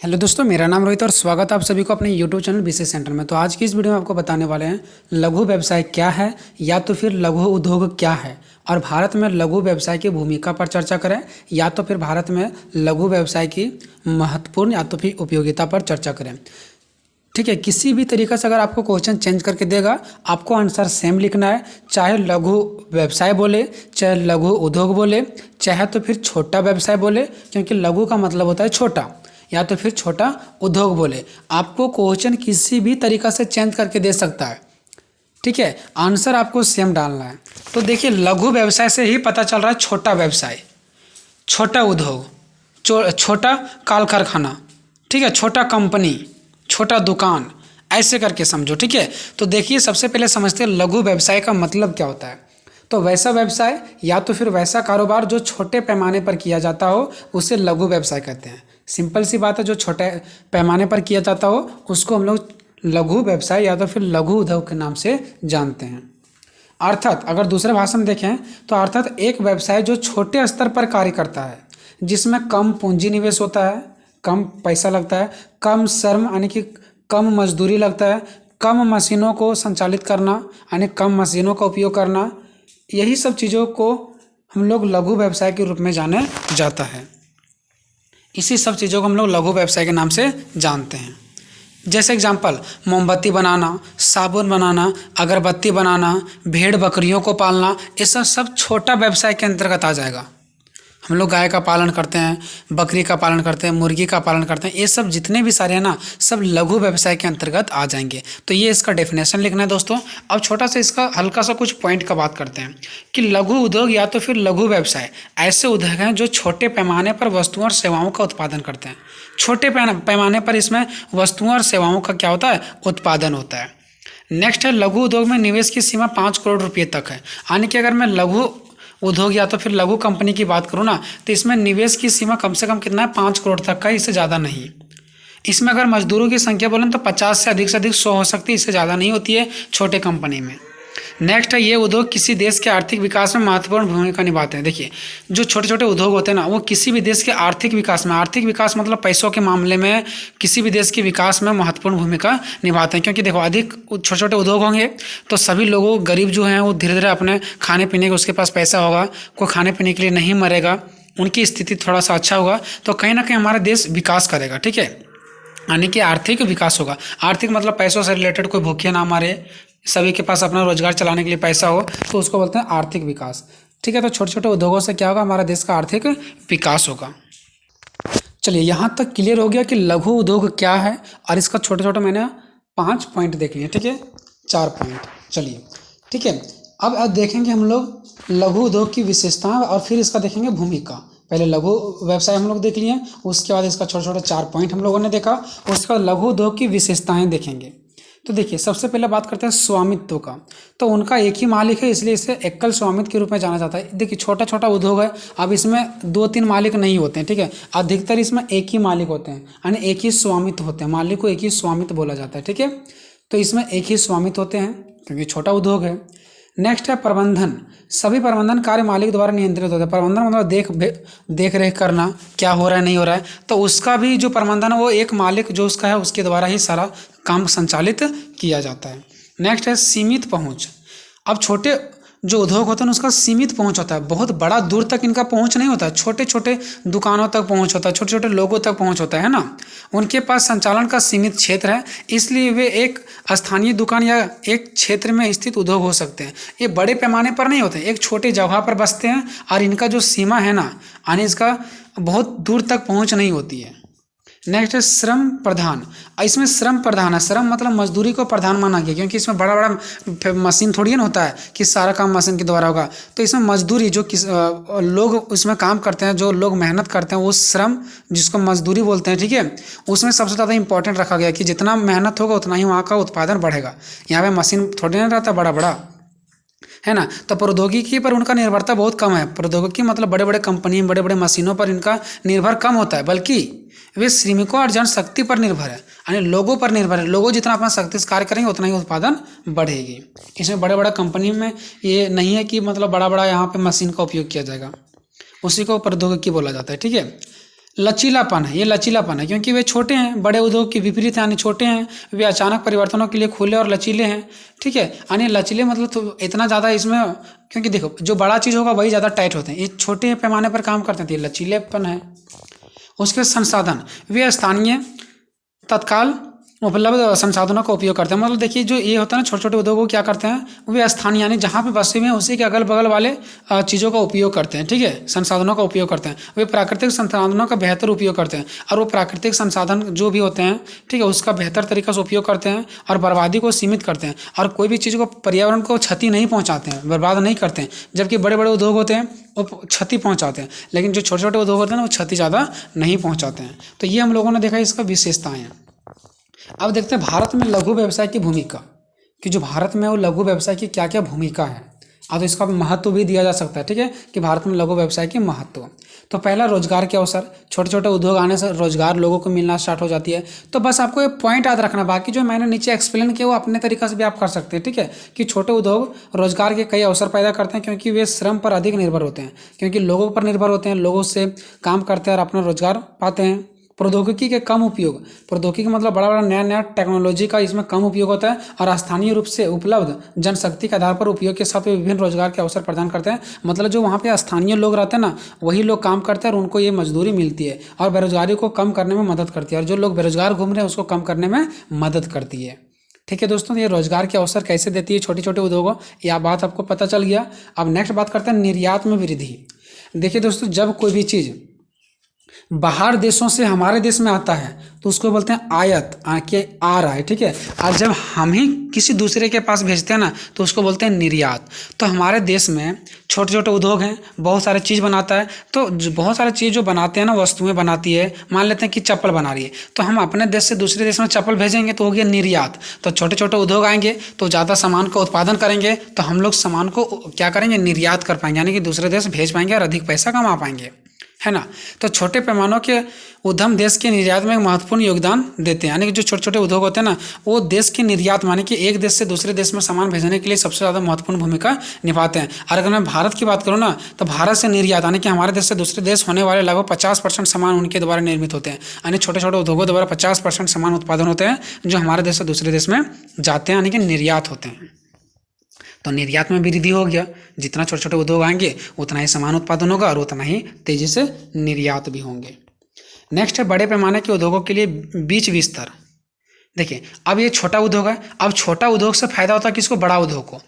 Hello दोस्तों, मेरा नाम रोहित और स्वागत है आप सभी को अपने यूट्यूब चैनल बीसी सेंटर में। तो आज की इस वीडियो में आपको बताने वाले हैं लघु व्यवसाय क्या है या तो फिर लघु उद्योग क्या है, और भारत में लघु व्यवसाय की भूमिका पर चर्चा करें या तो फिर भारत में लघु व्यवसाय की महत्वपूर्ण या तो फिर उपयोगिता पर चर्चा करें। ठीक है, किसी भी तरीके से अगर आपको क्वेश्चन चेंज करके देगा, आपको आंसर सेम लिखना है, चाहे लघु व्यवसाय बोले, चाहे लघु उद्योग बोले, चाहे तो फिर छोटा व्यवसाय बोले, क्योंकि लघु का मतलब होता है छोटा, या तो फिर छोटा उद्योग बोले। आपको क्वेश्चन किसी भी तरीका से चेंज करके दे सकता है। ठीक है, आंसर आपको सेम डालना है। तो देखिए, लघु व्यवसाय से ही पता चल रहा है छोटा व्यवसाय, छोटा उद्योग, छोटा काल कारखाना, ठीक है, छोटा कंपनी, छोटा दुकान, ऐसे करके समझो। ठीक है, तो देखिए सबसे पहले समझते हैं लघु व्यवसाय का मतलब क्या होता है। तो वैसा व्यवसाय या तो फिर वैसा कारोबार जो छोटे पैमाने पर किया जाता हो, उसे लघु व्यवसाय कहते हैं। सिंपल सी बात है, जो छोटे पैमाने पर किया जाता हो उसको हम लोग लघु व्यवसाय या तो फिर लघु उद्योग के नाम से जानते हैं। अर्थात अगर दूसरे भाषा में देखें तो अर्थात एक व्यवसाय जो छोटे स्तर पर कार्य करता है, जिसमें कम पूंजी निवेश होता है, कम पैसा लगता है, कम श्रम यानी कि कम मजदूरी लगता है, कम मशीनों को संचालित करना यानी कम मशीनों का उपयोग करना, यही सब चीज़ों को हम लोग लघु व्यवसाय के रूप में जाने जाता है। इसी सब चीज़ों को हम लोग लघु व्यवसाय के नाम से जानते हैं। जैसे एग्जांपल, मोमबत्ती बनाना, साबुन बनाना, अगरबत्ती बनाना, भेड़ बकरियों को पालना, ये सब छोटा व्यवसाय के अंतर्गत आ जाएगा। हम लोग गाय का पालन करते हैं, बकरी का पालन करते हैं, मुर्गी का पालन करते हैं, ये सब जितने भी सारे हैं ना, सब लघु व्यवसाय के अंतर्गत आ जाएंगे। तो ये इसका डेफिनेशन लिखना है दोस्तों। अब छोटा सा इसका हल्का सा कुछ पॉइंट का बात करते हैं कि लघु उद्योग या तो फिर लघु व्यवसाय ऐसे उद्योग हैं जो छोटे पैमाने पर वस्तुओं और सेवाओं का उत्पादन करते हैं। छोटे पैमाने पर इसमें वस्तुओं और सेवाओं का क्या होता है, उत्पादन होता है। नेक्स्ट है, लघु उद्योग में निवेश की सीमा 5 करोड़ रुपये तक है। यानी कि अगर मैं लघु उद्योग या तो फिर लघु कंपनी की बात करूँ ना, तो इसमें निवेश की सीमा कम से कम कितना है, 5 करोड़ तक का, इससे ज़्यादा नहीं। इसमें अगर मजदूरों की संख्या बोलें तो 50 से अधिक 100 हो सकती है, इससे ज़्यादा नहीं होती है छोटे कंपनी में। नेक्स्ट है, ये उद्योग किसी देश के आर्थिक विकास में महत्वपूर्ण भूमिका निभाते हैं। देखिए, जो छोटे छोटे उद्योग होते हैं ना, वो किसी भी देश के आर्थिक विकास में, आर्थिक विकास मतलब पैसों के मामले में किसी भी देश के विकास में महत्वपूर्ण भूमिका निभाते हैं। क्योंकि देखो, अधिक छोटे छोटे उद्योग होंगे तो सभी लोगों, गरीब जो हैं, वो धीरे धीरे अपने खाने पीने के, उसके पास पैसा होगा, कोई खाने पीने के लिए नहीं मरेगा, उनकी स्थिति थोड़ा सा अच्छा होगा, तो कहीं ना कहीं हमारा देश विकास करेगा। ठीक है, यानी कि आर्थिक विकास होगा। आर्थिक मतलब पैसों से रिलेटेड, कोई भूखे ना मारे, सभी के पास अपना रोजगार चलाने के लिए पैसा हो, तो उसको बोलते हैं आर्थिक विकास। ठीक है, तो छोटे छोटे उद्योगों से क्या होगा, हमारा देश का आर्थिक विकास होगा। चलिए, यहाँ तक क्लियर हो गया कि लघु उद्योग क्या है, और इसका छोटे छोटे मैंने 5 पॉइंट देख लिए। ठीक है, 4 पॉइंट। चलिए, ठीक है, अब देखेंगे हम लोग लघु उद्योग की विशेषताएं और फिर इसका देखेंगे भूमिका। पहले लघु व्यवसाय हम लोग देख लिए, उसके बाद इसका छोटे छोटे 4 पॉइंट हम लोगों ने देखा, उसके बाद लघु उद्योग की विशेषताएं देखेंगे। तो देखिए, सबसे पहले बात करते हैं स्वामित्व का। तो उनका एक ही मालिक है, इसलिए इसे एकल स्वामित्व के रूप में जाना जाता है। देखिए, छोटा छोटा उद्योग है, अब इसमें 2-3 मालिक नहीं होते हैं। ठीक है, अधिकतर इसमें एक ही मालिक होते हैं, यानी एक ही स्वामित्व होते हैं, मालिक को एक ही स्वामित्व बोला जाता है। ठीक है, तो इसमें एक ही स्वामित्व होते हैं क्योंकि छोटा उद्योग है। नेक्स्ट है प्रबंधन। सभी प्रबंधन कार्य मालिक द्वारा नियंत्रित होता है। प्रबंधन मतलब देख रेख करना, क्या हो रहा है नहीं हो रहा है, तो उसका भी जो प्रबंधन है वो एक मालिक जो उसका है उसके द्वारा ही सारा काम संचालित किया जाता है। नेक्स्ट है सीमित पहुंच। अब छोटे जो उद्योग होते हैं उसका सीमित पहुंच होता है, बहुत बड़ा दूर तक इनका पहुंच नहीं होता है, छोटे छोटे दुकानों तक पहुंच होता है, छोटे छोटे लोगों तक पहुंच होता है ना। उनके पास संचालन का सीमित क्षेत्र है, इसलिए वे एक स्थानीय दुकान या एक क्षेत्र में स्थित उद्योग हो सकते हैं। ये बड़े पैमाने पर नहीं होते, एक छोटे जगह पर बसते हैं, और इनका जो सीमा है ना, यानी इसका बहुत दूर तक पहुँच नहीं होती है। नेक्स्ट है श्रम प्रधान। इसमें श्रम प्रधान है, श्रम मतलब मजदूरी को प्रधान माना गया, क्योंकि इसमें बड़ा बड़ा मशीन थोड़ी ना होता है कि सारा काम मशीन के द्वारा होगा। तो इसमें मजदूरी जो लोग इसमें काम करते हैं, जो लोग मेहनत करते हैं, वो श्रम जिसको मजदूरी बोलते हैं। ठीक है, उसमें सबसे ज़्यादा इंपॉर्टेंट रखा गया कि जितना मेहनत होगा उतना ही वहाँ का उत्पादन बढ़ेगा। यहाँ पे मशीन थोड़ी ना रहता बड़ा बड़ा, है ना। तो प्रौद्योगिकी पर उनका निर्भरता बहुत कम है। प्रौद्योगिकी मतलब बड़े बड़े कंपनी, बड़े बड़े मशीनों पर इनका निर्भर कम होता है, बल्कि वे श्रमिकों और जनशक्ति पर निर्भर है, यानी लोगों पर निर्भर है। लोगों जितना अपना शक्ति से कार्य करेंगे उतना ही उत्पादन बढ़ेगी। इसमें बड़े बड़े कंपनी में ये नहीं है कि मतलब बड़ा बड़ा यहाँ पे मशीन का उपयोग किया जाएगा, उसी को प्रौद्योगिकी बोला जाता है। ठीक है, लचीलापन है, ये लचीलापन है क्योंकि वे छोटे हैं, बड़े उद्योग के विपरीत हैं, यानी छोटे हैं, वे अचानक परिवर्तनों के लिए खुले और लचीले हैं। ठीक है, यानी लचीले मतलब तो इतना ज़्यादा इसमें, क्योंकि देखो जो बड़ा चीज़ होगा वही ज़्यादा टाइट होते हैं, ये छोटे पैमाने पर काम करते हैं, तो ये लचीलेपन है। उसके संसाधन, वे स्थानीय तत्काल उपलब्ध संसाधनों का उपयोग करते हैं। मतलब देखिए जो ये होता है ना, छोटे छोटे उद्योगों क्या करते हैं, वे स्थानीय यानी जहाँ पे बसे हुए हैं उसी के अगल बगल वाले चीज़ों का उपयोग करते हैं। ठीक है, संसाधनों का उपयोग करते हैं, वे प्राकृतिक संसाधनों का बेहतर उपयोग करते हैं, और वो प्राकृतिक संसाधन जो भी होते हैं, ठीक है, उसका बेहतर तरीका से उपयोग करते हैं और बर्बादी को सीमित करते हैं, और कोई भी चीज़ को, पर्यावरण को क्षति नहीं पहुँचाते हैं, बर्बाद नहीं करते हैं। जबकि बड़े बड़े उद्योग होते हैं वो क्षति पहुँचाते हैं, लेकिन जो छोटे छोटे उद्योग होते हैं ना वो क्षति ज़्यादा नहीं पहुँचाते हैं। तो ये हम लोगों ने देखा, इसका विशेषताएँ हैं। अब देखते हैं भारत में लघु व्यवसाय की भूमिका, कि जो भारत में वो लघु व्यवसाय की क्या क्या भूमिका है। अब तो इसका महत्व भी दिया जा सकता है। ठीक है, कि भारत में लघु व्यवसाय के महत्व, तो पहला रोजगार के अवसर, छोटे छोटे उद्योग आने से रोजगार लोगों को मिलना स्टार्ट हो जाती है। तो बस आपको ये पॉइंट याद रखना, बाकी जो मैंने नीचे एक्सप्लेन किया वो अपने तरीके से भी आप कर सकते हैं। ठीक है, कि छोटे उद्योग रोजगार के कई अवसर पैदा करते हैं, क्योंकि वे श्रम पर अधिक निर्भर होते हैं, क्योंकि लोगों पर निर्भर होते हैं, लोगों से काम करते हैं और अपना रोजगार पाते हैं। प्रौद्योगिकी के कम उपयोग, प्रौद्योगिकी मतलब बड़ा बड़ा नया नया टेक्नोलॉजी का इसमें कम उपयोग होता है, और स्थानीय रूप से उपलब्ध जनशक्ति के आधार पर उपयोग के साथ विभिन्न रोजगार के अवसर प्रदान करते हैं। मतलब जो वहाँ पे स्थानीय लोग रहते हैं ना, वही लोग काम करते हैं और उनको ये मजदूरी मिलती है, और बेरोजगारी को कम करने में मदद करती है, और जो लोग बेरोजगार घूम रहे हैं उसको कम करने में मदद करती है। ठीक है दोस्तों, ये रोजगार के अवसर कैसे देती है छोटे छोटे उद्योगों, यह बात आपको पता चल गया। अब नेक्स्ट बात करते हैं निर्यात में वृद्धि। देखिए दोस्तों, जब कोई भी चीज़ बाहर देशों से हमारे देश में आता है तो उसको बोलते हैं आयत, आके आ रहा है। ठीक है, और जब हम ही किसी दूसरे के पास भेजते हैं ना तो उसको बोलते हैं निर्यात। तो हमारे देश में छोटे छोटे उद्योग हैं, बहुत सारे चीज़ बनाता है, तो बहुत सारे चीज़ जो बनाते हैं ना, वस्तुएं बनाती है, मान लेते हैं कि चप्पल बना रही है, तो हम अपने देश से दूसरे देश में चप्पल भेजेंगे तो हो गया निर्यात। तो छोटे छोटे उद्योग आएंगे तो ज़्यादा सामान का उत्पादन करेंगे, तो हम लोग सामान को क्या करेंगे, निर्यात कर पाएंगे, यानी कि दूसरे देश भेज पाएंगे और अधिक पैसा कमा पाएंगे, है ना। तो छोटे पैमानों के उद्यम देश के निर्यात में एक महत्वपूर्ण योगदान देते हैं, यानी कि जो छोटे छोटे उद्योग होते हैं ना, वो देश के निर्यात, माने कि एक देश से दूसरे देश में सामान भेजने के लिए सबसे ज़्यादा महत्वपूर्ण भूमिका निभाते हैं। और अगर मैं भारत की बात करूँ ना, तो भारत से निर्यात, यानी कि हमारे देश से दूसरे देश होने वाले लगभग 50% सामान उनके द्वारा निर्मित होते हैं, यानी छोटे छोटे उद्योगों द्वारा 50% सामान उत्पादन होते हैं जो हमारे देश से दूसरे देश में जाते हैं, यानी कि निर्यात होते हैं। तो निर्यात में वृद्धि हो गया, जितना छोटे छोटे उद्योग आएंगे उतना ही सामान उत्पादन होगा और उतना ही तेजी से निर्यात भी होंगे। नेक्स्ट है बड़े पैमाने के उद्योगों के लिए बीज विस्तार। देखिए, अब ये छोटा उद्योग है, अब छोटा उद्योग से फायदा होता है किसको, बड़ा उद्योग को।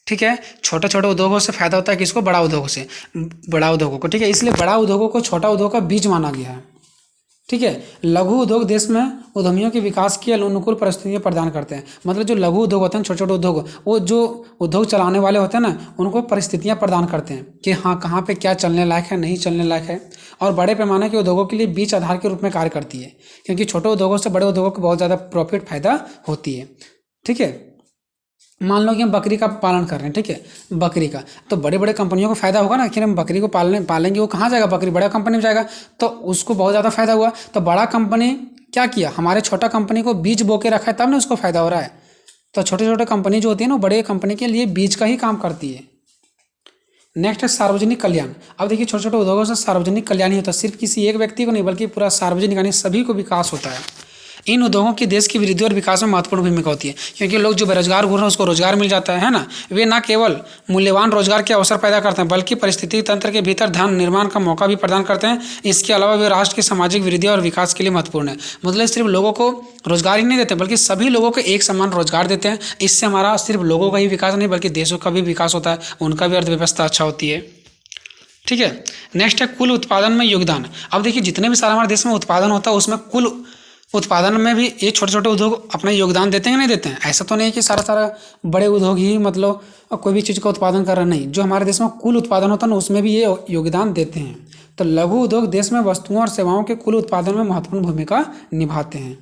ठीक है, छोटे छोटे उद्योगों से फायदा होता है किसको, बड़ा उद्योगों से, बड़ा उद्योगों को। ठीक है, इसलिए बड़ा उद्योगों को छोटा उद्योग का बीज माना गया है। ठीक है, लघु उद्योग देश में उद्यमियों के विकास की अनुकूल परिस्थितियां प्रदान करते हैं। मतलब जो लघु उद्योग होते हैं, छोटे छोटे उद्योग, वो जो उद्योग चलाने वाले होते हैं ना, उनको परिस्थितियां प्रदान करते हैं कि हाँ कहाँ पे क्या चलने लायक है, नहीं चलने लायक है। और बड़े पैमाने के उद्योगों के लिए बीज आधार के रूप में कार्य करती है, क्योंकि छोटे उद्योगों से बड़े उद्योगों को बहुत ज़्यादा प्रॉफिट फायदा होती है। ठीक है, मान लो कि हम बकरी का पालन कर रहे हैं, ठीक है, बकरी का, तो बड़े बड़े कंपनियों को फायदा होगा ना कि हम बकरी को पालेंगे, वो कहाँ जाएगा, बकरी बड़ा कंपनी में जाएगा, तो उसको बहुत ज़्यादा फायदा हुआ। तो बड़ा कंपनी क्या किया, हमारे छोटा कंपनी को बीज बो के रखा है, तब ना उसको फायदा हो रहा है। तो छोटे छोटे कंपनी जो होती है ना, बड़े कंपनी के लिए बीज का ही काम करती है। नेक्स्ट है सार्वजनिक कल्याण। अब देखिए, छोटे छोटे उद्योगों से सार्वजनिक कल्याण ही होता है, सिर्फ किसी एक व्यक्ति को नहीं बल्कि पूरा सार्वजनिक यानी सभी को विकास होता है। इन उद्योगों की देश की वृद्धि और विकास में महत्वपूर्ण भूमिका होती है, क्योंकि लोग जो बेरोजगार घूम रहे हैं उसको रोजगार मिल जाता है ना। वे न केवल मूल्यवान रोजगार के अवसर पैदा करते हैं बल्कि परिस्थिति तंत्र के भीतर धन निर्माण का मौका भी प्रदान करते हैं। इसके अलावा वे राष्ट्र की सामाजिक वृद्धि और विकास के लिए महत्वपूर्ण है। मतलब सिर्फ लोगों को रोजगार ही नहीं देते बल्कि सभी लोगों को एक समान रोजगार देते हैं। इससे हमारा सिर्फ लोगों का ही विकास नहीं बल्कि देशों का भी विकास होता है, उनका भी अर्थव्यवस्था अच्छा होती है। ठीक है, नेक्स्ट है कुल उत्पादन में योगदान। अब देखिए, जितने भी सारा हमारे देश में उत्पादन होता है उसमें कुल उत्पादन में भी ये छोटे छोटे उद्योग अपना योगदान देते हैं, नहीं देते हैं। ऐसा तो नहीं कि सारा सारा बड़े उद्योग ही मतलब कोई भी चीज़ का उत्पादन कर रहा, नहीं, जो हमारे देश में कुल उत्पादन होता है ना उसमें भी ये योगदान देते हैं। तो लघु उद्योग देश में वस्तुओं और सेवाओं के कुल उत्पादन में महत्वपूर्ण भूमिका निभाते हैं।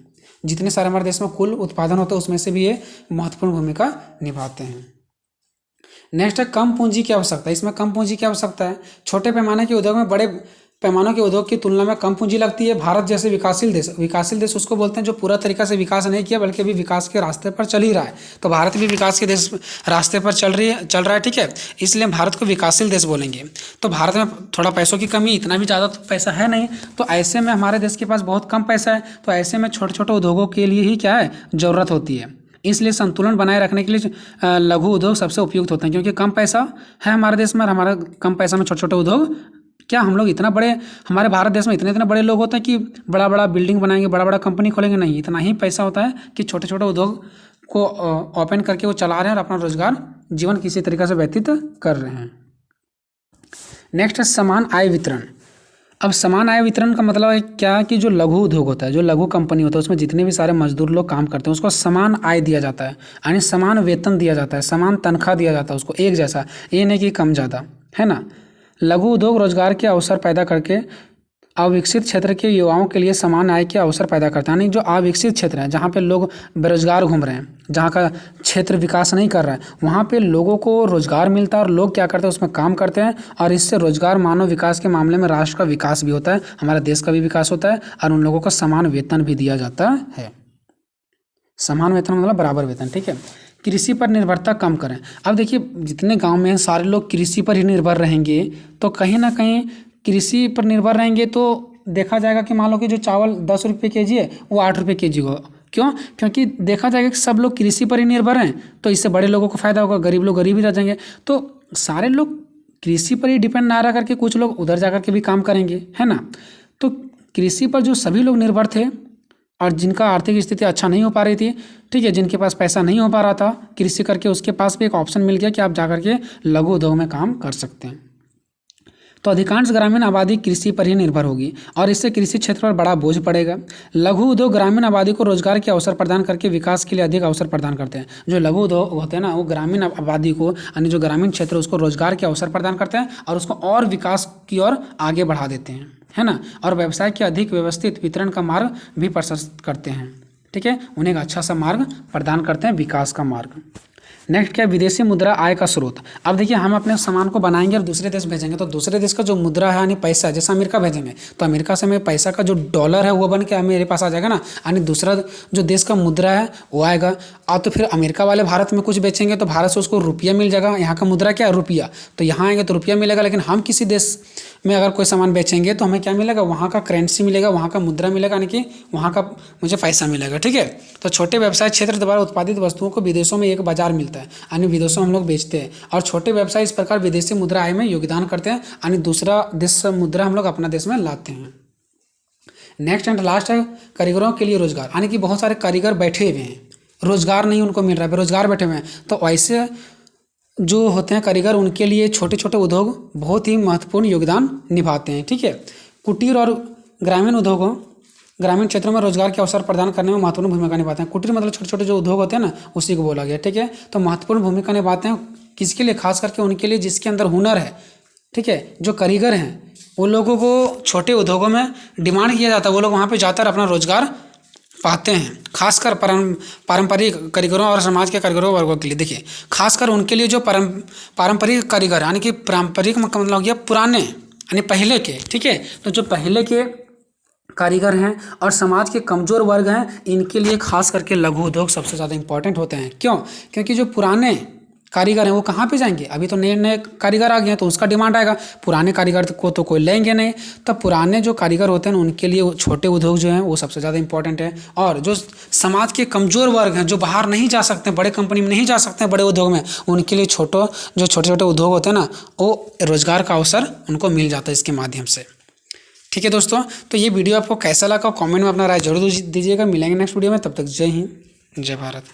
जितने सारे हमारे देश में कुल उत्पादन होता है उसमें से भी ये महत्वपूर्ण भूमिका निभाते हैं। नेक्स्ट है कम पूंजी की आवश्यकता। इसमें कम पूंजी की आवश्यकता है। छोटे पैमाने के उद्योग में बड़े पैमानों के उद्योग की तुलना में कम पूंजी लगती है। भारत जैसे विकासशील देश उसको बोलते हैं जो पूरा तरीका से विकास नहीं किया बल्कि अभी विकास के रास्ते पर चल ही रहा है। तो भारत भी विकास के देश रास्ते पर चल रहा है, ठीक है, इसलिए भारत को विकासशील देश बोलेंगे। तो भारत में थोड़ा पैसों की कमी, इतना भी ज़्यादा तो पैसा है नहीं, तो ऐसे में हमारे देश के पास बहुत कम पैसा है, तो ऐसे में छोटे छोटे उद्योगों के लिए ही क्या है, ज़रूरत होती है। इसलिए संतुलन बनाए रखने के लिए लघु उद्योग सबसे उपयुक्त होते हैं, क्योंकि कम पैसा है हमारे देश में और हमारा कम पैसा में छोटे छोटे उद्योग, क्या हम लोग इतना बड़े, हमारे भारत देश में इतने बड़े लोग होते हैं कि बड़ा बड़ा बिल्डिंग बनाएंगे, बड़ा बड़ा कंपनी खोलेंगे, नहीं, इतना ही पैसा होता है कि छोटे छोटे उद्योग को ओपन करके वो चला रहे हैं और अपना रोजगार जीवन किसी तरीके से व्यतीत कर रहे हैं। नेक्स्ट है समान आय वितरण। अब समान आय वितरण का मतलब है क्या कि जो लघु उद्योग होता है, जो लघु कंपनी होता है, उसमें जितने भी सारे मजदूर लोग काम करते हैं उसको समान आय दिया जाता है, यानी समान वेतन दिया जाता है, समान तनख्वाह दिया जाता है उसको, एक जैसा, ये नहीं कि कम ज़्यादा, है ना। लघु उद्योग रोजगार के अवसर पैदा करके अविकसित क्षेत्र के युवाओं के लिए समान आय के अवसर पैदा करता है। यानी जो अविकसित क्षेत्र है, जहाँ पे लोग बेरोजगार घूम रहे हैं, जहाँ का क्षेत्र विकास नहीं कर रहा है, वहाँ पे लोगों को रोजगार मिलता है और लोग क्या करते हैं, उसमें काम करते हैं और इससे रोजगार मानव विकास के मामले में राष्ट्र का विकास भी होता है, हमारे देश का भी विकास होता है और उन लोगों को समान वेतन भी दिया जाता है। समान वेतन मतलब बराबर वेतन, ठीक है। कृषि पर निर्भरता कम करें। अब देखिए जितने गांव में सारे लोग कृषि पर ही निर्भर रहेंगे तो कहीं ना कहीं कृषि पर निर्भर रहेंगे तो देखा जाएगा कि मान लो कि जो चावल 10 रुपये के जी है वो 8 रुपये के जी हो। क्यों? क्योंकि देखा जाएगा कि सब लोग कृषि पर ही निर्भर हैं, तो इससे बड़े लोगों को फायदा होगा, गरीब लोग गरीब ही रह जाएंगे। तो सारे लोग कृषि पर ही डिपेंड ना रह करके कुछ लोग उधर जा करके भी काम करेंगे, है ना। तो कृषि पर जो सभी लोग निर्भर थे और जिनका आर्थिक स्थिति अच्छा नहीं हो पा रही थी, ठीक है, जिनके पास पैसा नहीं हो पा रहा था कृषि करके, उसके पास भी एक ऑप्शन मिल गया कि आप जा करके लघु उद्योग में काम कर सकते हैं। तो अधिकांश ग्रामीण आबादी कृषि पर ही निर्भर होगी और इससे कृषि क्षेत्र पर बड़ा बोझ पड़ेगा। लघु उद्योग ग्रामीण आबादी को रोजगार के अवसर प्रदान करके विकास के लिए अधिक अवसर प्रदान करते हैं। जो लघु उद्योग होते हैं ना, वो ग्रामीण आबादी को, यानी जो ग्रामीण क्षेत्र उसको रोजगार के अवसर प्रदान करते हैं और उसको और विकास की ओर आगे बढ़ा देते हैं, है ना। और व्यवसाय के अधिक व्यवस्थित वितरण का मार्ग भी प्रशस्त करते हैं, ठीक है, उन्हें एक अच्छा सा मार्ग प्रदान करते हैं, विकास का मार्ग। नेक्स्ट क्या है, विदेशी मुद्रा आय का स्रोत। अब देखिए हम अपने सामान को बनाएंगे और दूसरे देश भेजेंगे, तो दूसरे देश का जो मुद्रा है यानी पैसा, जैसे अमेरिका भेजेंगे तो अमेरिका से हमें पैसा का जो डॉलर है वो बन के मेरे पास आ जाएगा ना, यानी दूसरा जो देश का मुद्रा है वो आएगा। और तो फिर अमेरिका वाले भारत में कुछ बेचेंगे तो भारत से उसको रुपया मिल जाएगा, यहाँ का मुद्रा क्या है, रुपया, तो यहाँ आएंगे तो रुपया मिलेगा। लेकिन हम किसी देश में अगर कोई सामान बेचेंगे तो हमें क्या मिलेगा, वहाँ का करेंसी मिलेगा, वहाँ का मुद्रा मिलेगा, यानी कि वहाँ का मुझे पैसा मिलेगा, ठीक है। तो छोटे व्यवसाय क्षेत्र द्वारा उत्पादित वस्तुओं को विदेशों में एक बाजार मिलता है, यानी विदेशों में हम लोग बेचते हैं और छोटे व्यवसाय इस प्रकार विदेशी मुद्रा आय में योगदान करते हैं, यानी दूसरा देश से मुद्रा हम लोग अपना देश में लाते हैं। नेक्स्ट एंड लास्ट है कारीगरों के लिए रोजगार, यानी कि बहुत सारे कारीगर बैठे हुए हैं, रोजगार नहीं उनको मिल रहा है, बेरोजगार बैठे हुए हैं, तो ऐसे जो होते हैं कारीगर, उनके लिए छोटे छोटे उद्योग बहुत ही महत्वपूर्ण योगदान निभाते हैं, ठीक है। कुटीर और ग्रामीण उद्योगों, ग्रामीण क्षेत्रों में रोजगार के अवसर प्रदान करने में महत्वपूर्ण भूमिका निभाते हैं। कुटीर मतलब छोटे छोटे जो उद्योग होते हैं ना, उसी को बोला गया, ठीक है। तो महत्वपूर्ण भूमिका निभाते हैं किसके लिए, खास करके उनके लिए जिसके अंदर हुनर है, ठीक है, जो कारीगर हैं वो लोगों को छोटे उद्योगों में डिमांड किया जाता है, वो लोग वहाँ पर जाकर अपना रोजगार पाते हैं, खासकर पारंपरिक कारीगरों और समाज के कारीगरों वर्गों के लिए। देखिए खासकर उनके लिए जो पारंपरिक कारीगर, यानी कि पारंपरिक मतलब हो गया पुराने, यानी पहले के, ठीक है, तो जो पहले के कारीगर हैं और समाज के कमज़ोर वर्ग हैं, इनके लिए खास करके लघु उद्योग सबसे ज़्यादा इंपॉर्टेंट होते हैं। क्यों? क्योंकि जो पुराने कारीगर हैं वो कहाँ पे जाएंगे, अभी तो नए नए कारीगर आ गए हैं तो उसका डिमांड आएगा, पुराने कारीगर को तो कोई लेंगे नहीं, तब पुराने जो कारीगर होते हैं उनके लिए छोटे उद्योग जो हैं वो सबसे ज़्यादा इंपॉर्टेंट है। और जो समाज के कमज़ोर वर्ग हैं, जो बाहर नहीं जा सकते, बड़े कंपनी में नहीं जा सकते, बड़े उद्योग में, उनके लिए जो छोटे छोटे उद्योग होते हैं ना, वो रोजगार का अवसर उनको मिल जाता है इसके माध्यम से। ठीक है दोस्तों, तो ये वीडियो आपको कैसा लगा कमेंट में अपना राय जरूर दीजिएगा। मिलेंगे नेक्स्ट वीडियो में, तब तक जय हिंद, जय भारत।